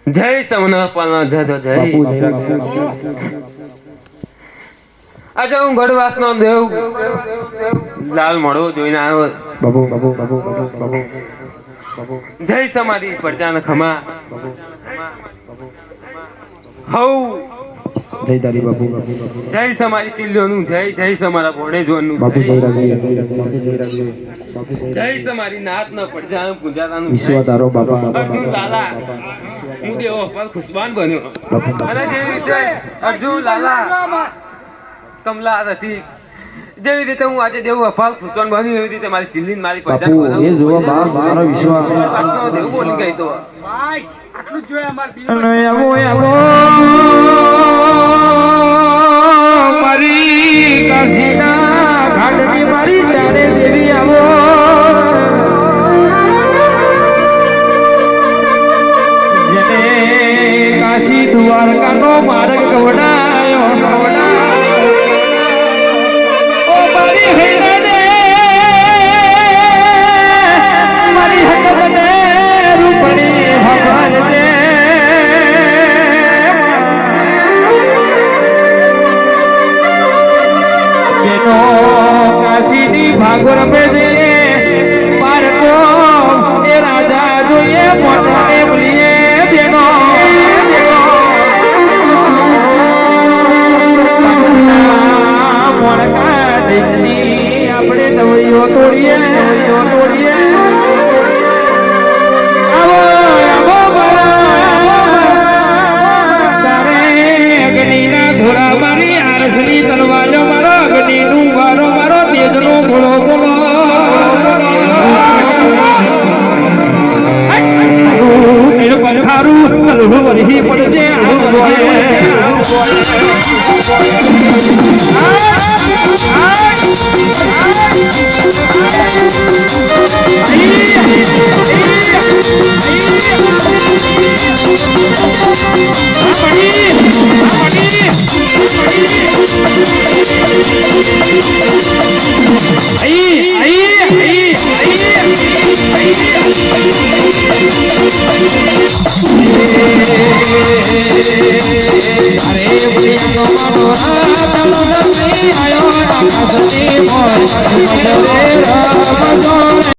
જય સમના પાલના જય જય જય આજે હું ગઢવાસ નો દેવ લાલ મળો જોઈને આવ્યો જય સમાધિ પ્રજાને ખમા હઉ જય તારી બાપુ જય સમાધિ ચિલ્લોનું જય જય સમારા ભોળે જોનનું બાપુ જય રાખજે બાપુ જય રાખજે જય સમારી નાથ ન પ્રજાનું પૂજાતાનું વિશ્વ તારો બાપા અર્જુન લાલા હું દેવો પર ખુશબાન બન્યો અને જેવી રીતે અર્જુન લાલા કમલા રસી જેવી રીતે હું આજે દેવું અફાલ ખુશબાન બન્યું એવી રીતે મારી ચિલ્લી મારી પ્રજા બાપુ એ જોવા બાર મારો વિશ્વાસ દેવું બોલી ગઈ તો આટલું જ જોઈએ અમાર આવો મારી કાશીના ઘાટની મારી ચારે દેવી આવો જેને કાશી દ્વારકાનો માર્ગ કવડાયો ઓ મારી હેડને મારી હકને રૂપણી ભગવાન છે ભાગોર पे दे पार को ए राजा जो ये मोटो